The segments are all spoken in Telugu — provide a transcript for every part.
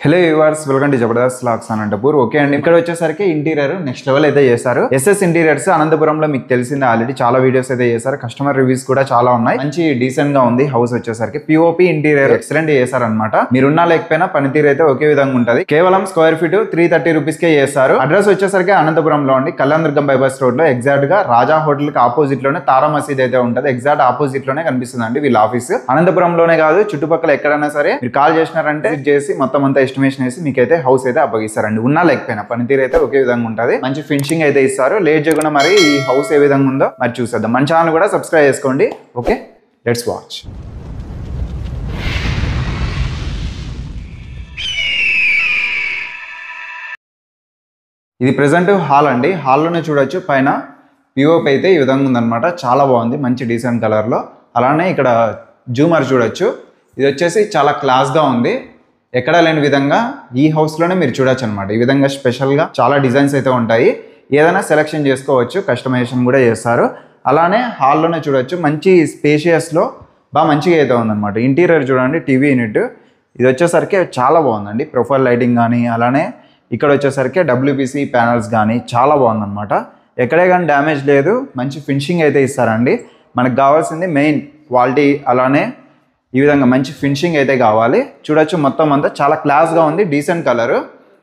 Hello viewers, welcome to Jabardasth vlogs Anantapur. Okay అండి, ఇక్కడ వచ్చేసరికి ఇంటీరియర్ నెక్స్ట్ లెవెల్ అయితే చేశారు. ఎస్ఎస్ ఇంటీరియర్స్ అనంతపురంలో మీకు తెలిసిందే, ఆల్రెడీ చాలా వీడియోస్ అయితే చేశారు. కస్టమర్ రివ్యూస్ కూడా చాలా ఉన్నాయి. మంచి డీసెంట్ గా ఉంది హౌస్ వచ్చేసరికి. పిఓపి ఇంటీరియర్ ఎక్సలెంట్ చేశారు అనమాట. మీరున్నా లేకపోయినా పనితీరు అయితే ఒకే విధంగా ఉంటుంది. కేవలం స్క్వేర్ ఫీట్ 330 రూపీస్ కే చేస్తారు. అడ్రస్ వచ్చేసరికి అనంతపురంలో అండి, కళ్యాణదుర్గం బైపాస్ రోడ్ లో ఎగ్జాక్ట్ గా రాజా హోటల్ కి ఆపోజిట్ లోనే తారా మసీద్ అయితే ఉంటుంది. ఎగ్జాక్ట్ ఆపోజిట్ లోనే కనిపిస్తుంది అండి వీళ్ళ ఆఫీస్. అనంతపురంలోనే కాదు, చుట్టుపక్కల ఎక్కడైనా సరే మీరు కాల్ చేసినారంటే చేసి మొత్తం అంతా ఎస్టిమేషన్ వేసి మీకైతే హౌస్ అయితే అప్పగిస్తారండి. ఉన్నా లేకపోయినా పనితీరు అయితే ఒకే విధంగా ఉంటుంది. మంచి ఫినిషింగ్ అయితే ఇస్తారు. లేట్ చేయకుండా మరి ఈ హౌస్ ఏ విధంగా ఉందో మరి చూసేద్దాం. మన ఛానల్ కూడా సబ్స్క్రైబ్ చేసుకోండి. Okay, let's watch. ఇది ప్రెసెంట్ హాల్ అండి. హాల్లోనే చూడొచ్చు, పైన పిఓపి అయితే ఈ విధంగా ఉందన్నమాట. చాలా బాగుంది, మంచి డీసెంట్ కలర్లో. అలానే ఇక్కడ జూమర్ చూడొచ్చు. ఇది వచ్చేసి చాలా క్లాస్గా ఉంది. ఎక్కడా లేని విధంగా ఈ హౌస్లోనే మీరు చూడొచ్చు అనమాట. ఈ విధంగా స్పెషల్గా చాలా డిజైన్స్ అయితే ఉంటాయి. ఏదైనా సెలెక్షన్ చేసుకోవచ్చు, కస్టమైజేషన్ కూడా చేస్తారు. అలానే హాల్లోనే చూడొచ్చు, మంచి స్పేషియస్లో బాగా మంచిగా అయితే ఉందన్నమాట. ఇంటీరియర్ చూడండి, టీవీ యూనిట్ ఇది వచ్చేసరికి చాలా బాగుందండి. ప్రొఫైల్ లైటింగ్ కానీ, అలానే ఇక్కడ వచ్చేసరికి డబ్ల్యూపీసీ ప్యానల్స్ కానీ చాలా బాగుందన్నమాట. ఎక్కడే కానీ డ్యామేజ్ లేదు. మంచి ఫినిషింగ్ అయితే ఇస్తారండి. మనకు కావాల్సింది మెయిన్ క్వాలిటీ, అలానే ఈ విధంగా మంచి ఫినిషింగ్ అయితే కావాలి. చూడొచ్చు, మొత్తం అంతా చాలా క్లాస్గా ఉంది, డీసెంట్ కలర్.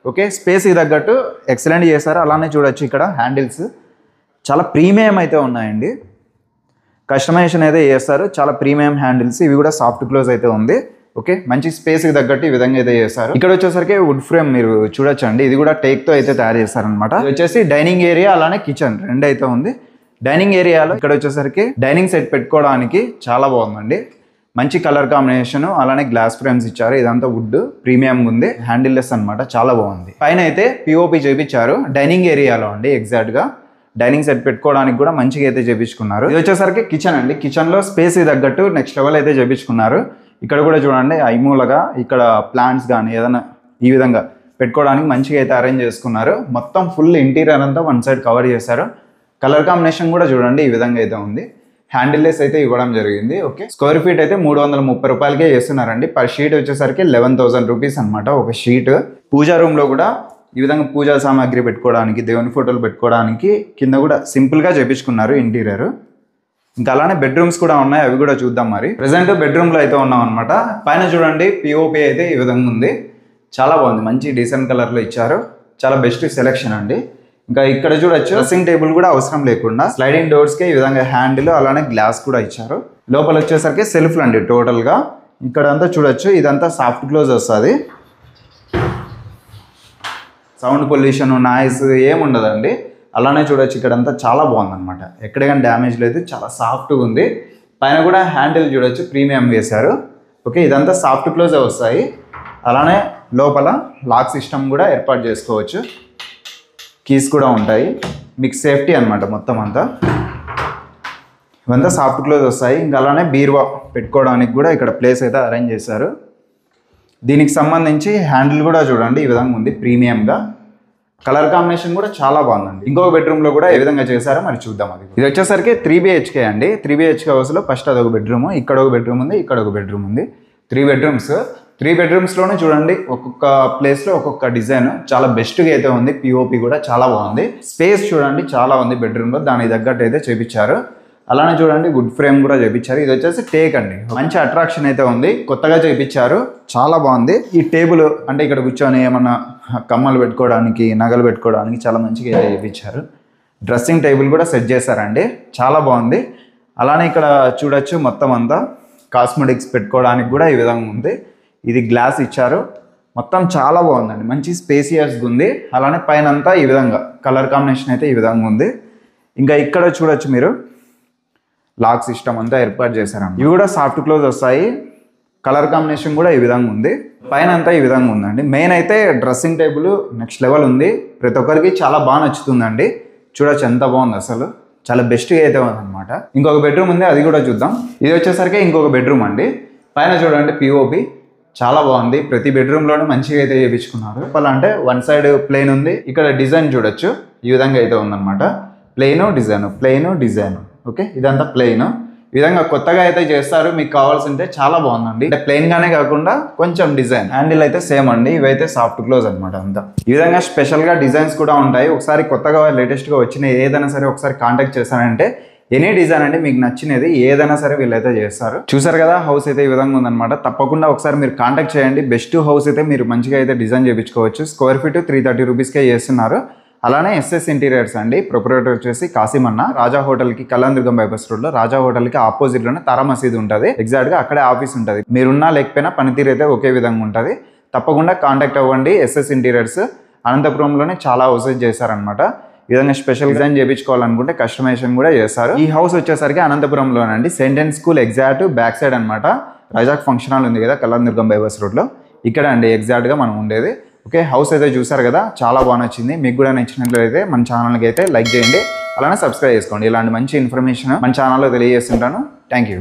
ఓకే, స్పేస్కి తగ్గట్టు ఎక్సలెంట్ చేశారు. అలానే చూడొచ్చు, ఇక్కడ హ్యాండిల్స్ చాలా ప్రీమియం అయితే ఉన్నాయండి. కస్టమైజేషన్ అయితే చేస్తారు. చాలా ప్రీమియం హ్యాండిల్స్. ఇవి కూడా సాఫ్ట్ క్లోజ్ అయితే ఉంది. ఓకే, మంచి స్పేస్కి తగ్గట్టు ఈ విధంగా అయితే చేస్తారు. ఇక్కడ వచ్చేసరికి వుడ్ ఫ్రేమ్ మీరు చూడొచ్చు అండి. ఇది కూడా టేక్తో అయితే తయారు చేస్తారనమాట. ఇది వచ్చేసి డైనింగ్ ఏరియా, అలానే కిచెన్ రెండు అయితే ఉంది. డైనింగ్ ఏరియాలో ఇక్కడ వచ్చేసరికి డైనింగ్ సెట్ పెట్టుకోవడానికి చాలా బాగుందండి. మంచి కలర్ కాంబినేషన్, అలానే గ్లాస్ ఫ్రేమ్స్ ఇచ్చారు. ఇదంతా వుడ్ ప్రీమియంగా ఉంది. హ్యాండిల్ లెస్ అనమాట, చాలా బాగుంది. పైన అయితే పిఓపి చేయించారు డైనింగ్ ఏరియాలో అండి. ఎగ్జాక్ట్ గా డైనింగ్ సెట్ పెట్టుకోవడానికి కూడా మంచిగా అయితే చేయించుకున్నారు. ఇది వచ్చేసరికి కిచెన్ అండి. కిచెన్ లో స్పేస్ తగ్గట్టు నెక్స్ట్ లెవెల్ అయితే చేయించుకున్నారు. ఇక్కడ కూడా చూడండి, ఐమూలగా ఇక్కడ ప్లాంట్స్ కానీ ఏదైనా ఈ విధంగా పెట్టుకోవడానికి మంచిగా అయితే అరేంజ్ చేసుకున్నారు. మొత్తం ఫుల్ ఇంటీరియర్ అంతా వన్ సైడ్ కవర్ చేశారు. కలర్ కాంబినేషన్ కూడా చూడండి ఈ విధంగా అయితే ఉంది. హ్యాండిల్ లెస్ అయితే ఇవ్వడం జరిగింది. ఓకే, స్క్వేర్ ఫీట్ అయితే 330 రూపాయలకే చేస్తున్నారండి. పర్ షీట్ వచ్చేసరికి 11,000 రూపీస్ అనమాట ఒక షీట్. పూజా రూమ్ లో కూడా ఈ విధంగా పూజా సామాగ్రి పెట్టుకోవడానికి, దేవుని ఫోటోలు పెట్టుకోవడానికి కింద కూడా సింపుల్ గా చేపించుకున్నారు ఇంటీరియర్. ఇంకా అలానే బెడ్రూమ్స్ కూడా ఉన్నాయి, అవి కూడా చూద్దాం. మరి ప్రెసెంట్ బెడ్రూమ్ లో అయితే ఉన్నాం అనమాట. పైన చూడండి, పిఓపి అయితే ఈ విధంగా ఉంది. చాలా బాగుంది, మంచి డీసెంట్ కలర్ లో ఇచ్చారు. చాలా బెస్ట్ సెలెక్షన్ అండి. ఇంకా ఇక్కడ చూడొచ్చు, డ్రెస్సింగ్ టేబుల్ కూడా అవసరం లేకుండా స్లైడింగ్ డోర్స్ కి ఈ విధంగా హ్యాండిల్, అలానే గ్లాస్ కూడా ఇచ్చారు. లోపల వచ్చేసరికి సెల్ఫ్ అండి టోటల్ గా. ఇక్కడ అంతా చూడొచ్చు, ఇదంతా సాఫ్ట్ క్లోజ్ వస్తుంది. సౌండ్ పొల్యూషన్, నాయిస్ ఏముండదండి. అలానే చూడొచ్చు, ఇక్కడంతా చాలా బాగుందన్నమాట. ఎక్కడ కానీ డ్యామేజ్ లేదు, చాలా సాఫ్ట్గా ఉంది. పైన కూడా హ్యాండిల్ చూడొచ్చు, ప్రీమియం వేశారు. ఓకే, ఇదంతా సాఫ్ట్ క్లోజే వస్తాయి. అలానే లోపల లాక్ సిస్టమ్ కూడా ఏర్పాటు చేసుకోవచ్చు. కీస్ కూడా ఉంటాయి. మీకు సేఫ్టీ అనమాట మొత్తం అంతా. ఇవంతా సాఫ్ట్ క్లోజ్ వస్తాయి. ఇంకా అలానే బీరువా పెట్టుకోవడానికి కూడా ఇక్కడ ప్లేస్ అయితే అరేంజ్ చేశారు. దీనికి సంబంధించి హ్యాండిల్ కూడా చూడండి ఈ విధంగా ఉంది, ప్రీమియంగా. కలర్ కాంబినేషన్ కూడా చాలా బాగుందండి. ఇంకొక బెడ్రూమ్లో కూడా ఏ విధంగా చేశారో మరి చూద్దాం. అది ఇది వచ్చేసరికి 3 BHK అండి. 3 BHK హౌస్లో ఫస్ట్ అదొక బెడ్రూమ్, ఇక్కడ ఒక బెడ్రూమ్ ఉంది, ఇక్కడ ఒక బెడ్రూమ్ ఉంది. 3 బెడ్రూమ్స్. 3 బెడ్రూమ్స్లోనే చూడండి, ఒక్కొక్క ప్లేస్లో ఒక్కొక్క డిజైన్ చాలా బెస్ట్గా అయితే ఉంది. పిఓపి కూడా చాలా బాగుంది. స్పేస్ చూడండి చాలా ఉంది బెడ్రూమ్లో, దానికి తగ్గట్టు అయితే చేపించారు. అలానే చూడండి, వుడ్ ఫ్రేమ్ కూడా చేపించారు. ఇది వచ్చేసి టేక్ అండి. మంచి అట్రాక్షన్ అయితే ఉంది, కొత్తగా చేపించారు, చాలా బాగుంది. ఈ టేబుల్ అంటే ఇక్కడ కూర్చొని ఏమన్నా కమ్మలు పెట్టుకోవడానికి, నగలు పెట్టుకోవడానికి చాలా మంచిగా అయితే చేపించారు. డ్రెస్సింగ్ టేబుల్ కూడా సెట్ చేశారండి, చాలా బాగుంది. అలానే ఇక్కడ చూడొచ్చు, మొత్తం అంతా కాస్మెటిక్స్ పెట్టుకోవడానికి కూడా ఈ విధంగా ఉంది. ఇది గ్లాస్ ఇచ్చారు. మొత్తం చాలా బాగుందండి, మంచి స్పేసియస్గా ఉంది. అలానే పైన అంతా ఈ విధంగా కలర్ కాంబినేషన్ అయితే ఈ విధంగా ఉంది. ఇంకా ఇక్కడ చూడొచ్చు మీరు, లాక్ సిస్టమ్ అంతా ఏర్పాటు చేశారండి. ఇవి కూడా సాఫ్ట్ క్లోజ్ వస్తాయి. కలర్ కాంబినేషన్ కూడా ఈ విధంగా ఉంది. పైన అంతా ఈ విధంగా ఉందండి. మెయిన్ అయితే డ్రెస్సింగ్ టేబుల్ నెక్స్ట్ లెవెల్ ఉంది. ప్రతి ఒక్కరికి చాలా బాగా నచ్చుతుందండి. చూడొచ్చు ఎంత బాగుంది, అసలు చాలా బెస్ట్గా అయితే ఉందన్నమాట. ఇంకొక బెడ్రూమ్ ఉంది, అది కూడా చూద్దాం. ఇది వచ్చేసరికి ఇంకొక బెడ్రూమ్ అండి. పైన చూడండి, పిఓపి చాలా బాగుంది. ప్రతి బెడ్రూమ్లోనే మంచిగా అయితే చేయించుకున్నారు. చెప్పాలంటే వన్ సైడ్ ప్లెయిన్ ఉంది. ఇక్కడ డిజైన్ చూడొచ్చు, ఈ విధంగా అయితే ఉందన్నమాట. Plain design, plain design. Okay, ఇదంతా ప్లెయిన్. ఈ విధంగా కొత్తగా అయితే చేస్తారు. మీకు కావాల్సింటే చాలా బాగుందండి. అంటే ప్లెయిన్ గానే కాకుండా కొంచెం డిజైన్. హ్యాండిల్ అయితే సేమ్ అండి. ఇవైతే సాఫ్ట్ క్లోజ్ అనమాట అంతా. ఈ విధంగా స్పెషల్ గా డిజైన్స్ కూడా ఉంటాయి. ఒకసారి కొత్తగా లేటెస్ట్ గా వచ్చిన ఏదైనా సరే ఒకసారి కాంటాక్ట్ చేస్తానంటే ఎనీ డిజైన్ అంటే మీకు నచ్చినది ఏదైనా సరే వీళ్ళైతే చేస్తారు. చూసారు కదా హౌస్ అయితే ఈ విధంగా ఉందన్నమాట. తప్పకుండా ఒకసారి మీరు కాంటాక్ట్ చేయండి. బెస్ట్ హౌస్ అయితే మీరు మంచిగా అయితే డిజైన్ చేయించుకోవచ్చు. స్క్వేర్ ఫీట్ 330 రూపీస్కే చేస్తున్నారు. అలానే ఎస్ఎస్ ఇంటీరియర్స్ అండి. ప్రొపరేటర్ వచ్చేసి కాసిమన్న. రాజా హోటల్కి కళ్యాణదుర్గం బైపాస్ రోడ్లో రాజా హోటల్కి ఆపోజిట్లోనే తారా మసీద్ ఉంటుంది. ఎగ్జాక్ట్గా అక్కడే ఆఫీస్ ఉంటుంది. మీరున్నా లేకపోయినా పనితీరు అయితే ఒకే విధంగా ఉంటుంది. తప్పకుండా కాంటాక్ట్ అవ్వండి. ఎస్ఎస్ ఇంటీరియర్స్ అనంతపురంలోనే చాలా హౌసెస్ చేశారనమాట. ఈ విధంగా స్పెషల్ డిజైన్ చేయించుకోవాలనుకుంటే కస్టమైజేషన్ కూడా చేస్తారు. ఈ హౌస్ వచ్చేసరికి అనంతపురంలోనండి. Saint and school exact back side అనమాట. రాజాక్ ఫంక్షన్ హాల్ ఉంది కదా కళ్యాణదుర్గం బైపాస్ రోడ్లో, ఇక్కడ అండి ఎగ్జాక్ట్గా మనం ఉండేది. ఓకే, హౌస్ అయితే చూసారు కదా, చాలా బాగా నచ్చింది. మీకు కూడా నచ్చినట్లయితే మన ఛానల్కి అయితే లైక్ చేయండి, అలానే సబ్స్క్రైబ్ చేసుకోండి. ఇలాంటి మంచి ఇన్ఫర్మేషన్ మన ఛానల్లో తెలియజేస్తుంటాను. Thank you.